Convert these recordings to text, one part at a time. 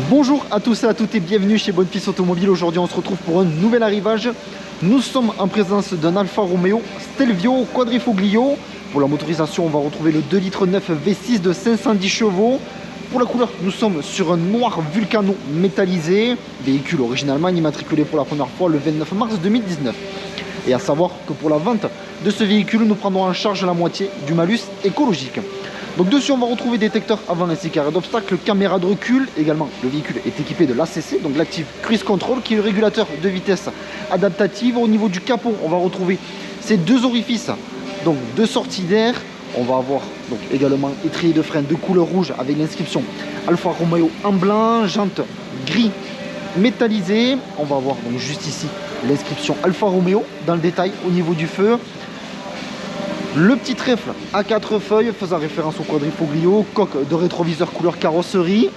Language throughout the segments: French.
Bonjour à tous et à toutes et bienvenue chez Bonfils Automobile. Aujourd'hui on se retrouve pour un nouvel arrivage. Nous sommes en présence d'un Alfa Romeo Stelvio Quadrifoglio. Pour la motorisation on va retrouver le 2 litres 9 V6 de 510 chevaux. Pour la couleur nous sommes sur un noir Vulcano métallisé. Véhicule originalement immatriculé pour la première fois le 29 mars 2019. Et à savoir que pour la vente de ce véhicule nous prendrons en charge la moitié du malus écologique. Donc dessus on va retrouver détecteur avant ainsi qu'arrêt d'obstacle, caméra de recul. Également le véhicule est équipé de l'ACC, donc l'Active Cruise Control, qui est le régulateur de vitesse adaptative. Au niveau du capot on va retrouver ces deux orifices, donc deux sorties d'air. On va avoir donc également étrier de frein de couleur rouge avec l'inscription Alfa Romeo en blanc, jantes gris métallisées. On va avoir donc juste ici l'inscription Alfa Romeo dans le détail au niveau du feu. Le petit trèfle à 4 feuilles faisant référence au Quadrifoglio, coque de rétroviseur couleur carrosserie,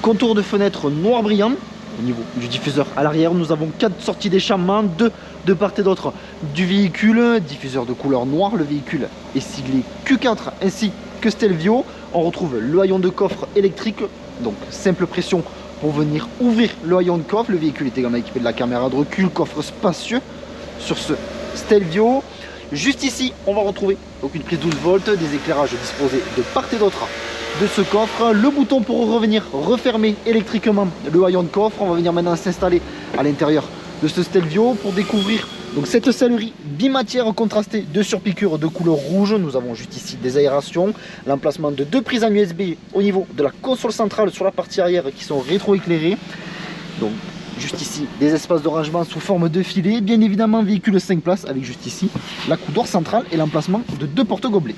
contour de fenêtre noir brillant. Au niveau du diffuseur à l'arrière, nous avons 4 sorties d'échappement, 2 de part et d'autre du véhicule. Diffuseur de couleur noire, le véhicule est siglé Q4 ainsi que Stelvio. On retrouve le haillon de coffre électrique, donc simple pression pour venir ouvrir le haillon de coffre. Le véhicule est également équipé de la caméra de recul, coffre spacieux sur ce Stelvio. Juste ici, on va retrouver donc une prise 12 volts, des éclairages disposés de part et d'autre de ce coffre. Le bouton pour revenir refermer électriquement le haillon de coffre. On va venir maintenant s'installer à l'intérieur de ce Stelvio pour découvrir donc cette sellerie bimatière contrastée de surpiqûres de couleur rouge. Nous avons juste ici des aérations, l'emplacement de 2 prises en USB au niveau de la console centrale sur la partie arrière qui sont rétroéclairées. Donc juste ici, des espaces de rangement sous forme de filet. Bien évidemment, véhicule 5 places avec juste ici la coudoir centrale et l'emplacement de 2 porte-gobelets.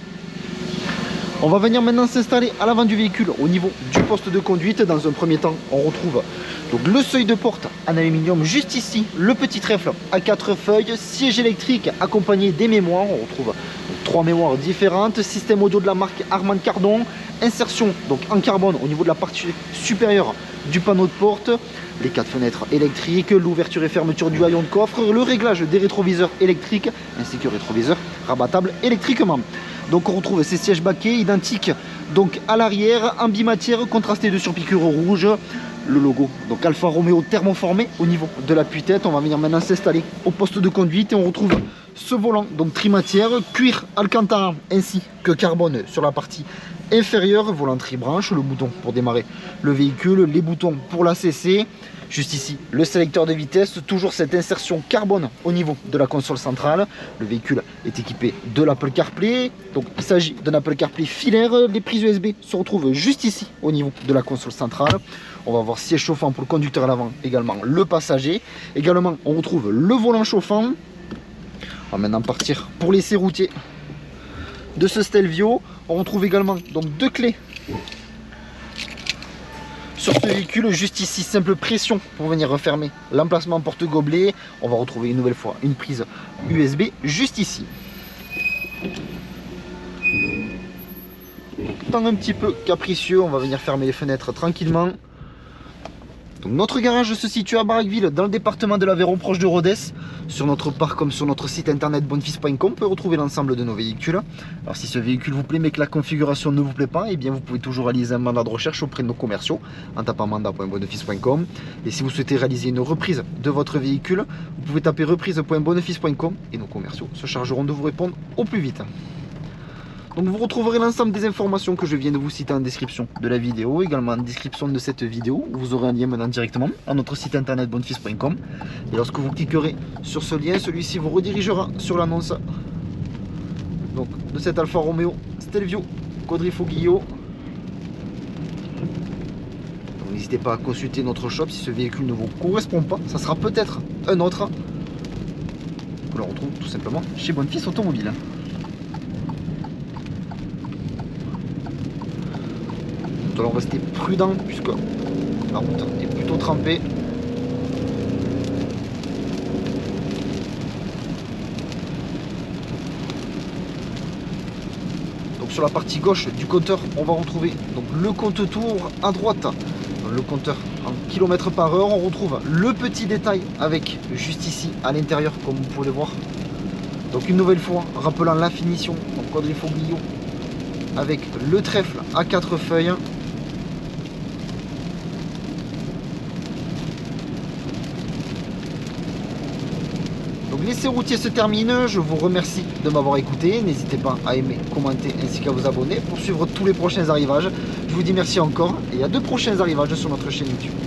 On va venir maintenant s'installer à l'avant du véhicule au niveau du poste de conduite. Dans un premier temps, on retrouve donc le seuil de porte en aluminium. Juste ici, le petit trèfle à 4 feuilles, siège électrique accompagné des mémoires. On retrouve 3 mémoires différentes, système audio de la marque Harman Kardon, insertion donc en carbone au niveau de la partie supérieure du panneau de porte, les 4 fenêtres électriques, l'ouverture et fermeture du haillon de coffre, le réglage des rétroviseurs électriques ainsi que rétroviseurs rabattables électriquement. Donc on retrouve ces sièges baquets identiques donc à l'arrière en bimatière contrasté de surpiqûres rouges. Le logo donc Alfa Romeo thermoformé au niveau de l'appui-tête. On va venir maintenant s'installer au poste de conduite et on retrouve ce volant donc trimatière, cuir Alcantara ainsi que carbone sur la partie inférieure, volant tri-branche, le bouton pour démarrer le véhicule, les boutons pour l'ACC. Juste ici, le sélecteur de vitesse, toujours cette insertion carbone au niveau de la console centrale. Le véhicule est équipé de l'Apple CarPlay. Donc il s'agit d'un Apple CarPlay filaire. Les prises USB se retrouvent juste ici au niveau de la console centrale. On va avoir siège chauffant pour le conducteur à l'avant, également le passager. Également, on retrouve le volant chauffant. On va maintenant partir pour l'essai routier de ce Stelvio. On retrouve également donc 2 clés sur ce véhicule, juste ici, simple pression pour venir refermer l'emplacement porte-gobelet. On va retrouver une nouvelle fois une prise USB juste ici. Temps un petit peu capricieux, on va venir fermer les fenêtres tranquillement. Donc notre garage se situe à Barraqueville, dans le département de l'Aveyron, proche de Rodez. Sur notre parc comme sur notre site internet bonfils.com, on peut retrouver l'ensemble de nos véhicules. Alors si ce véhicule vous plaît mais que la configuration ne vous plaît pas, eh bien vous pouvez toujours réaliser un mandat de recherche auprès de nos commerciaux en tapant mandat.bonfils.com. Et si vous souhaitez réaliser une reprise de votre véhicule, vous pouvez taper reprise.bonfils.com et nos commerciaux se chargeront de vous répondre au plus vite. Donc vous retrouverez l'ensemble des informations que je viens de vous citer en description de la vidéo, également en description de cette vidéo, où vous aurez un lien maintenant directement à notre site internet bonfils.com. Et lorsque vous cliquerez sur ce lien, celui-ci vous redirigera sur l'annonce donc de cet Alfa Romeo Stelvio Quadrifoglio. N'hésitez pas à consulter notre shop si ce véhicule ne vous correspond pas, ça sera peut-être un autre. On le retrouve tout simplement chez Bonfils Automobile. Nous allons rester prudent puisque la route est plutôt trempée. Donc sur la partie gauche du compteur, on va retrouver donc le compte-tour. À droite, le compteur en km/h. On retrouve le petit détail avec juste ici à l'intérieur, comme vous pouvez le voir. Donc une nouvelle fois, rappelant la finition en Quadrifoglio avec le trèfle à 4 feuilles. l'essai routier se termine. Je vous remercie de m'avoir écouté. N'hésitez pas à aimer, commenter ainsi qu'à vous abonner pour suivre tous les prochains arrivages. Je vous dis merci encore et à de prochains arrivages sur notre chaîne YouTube.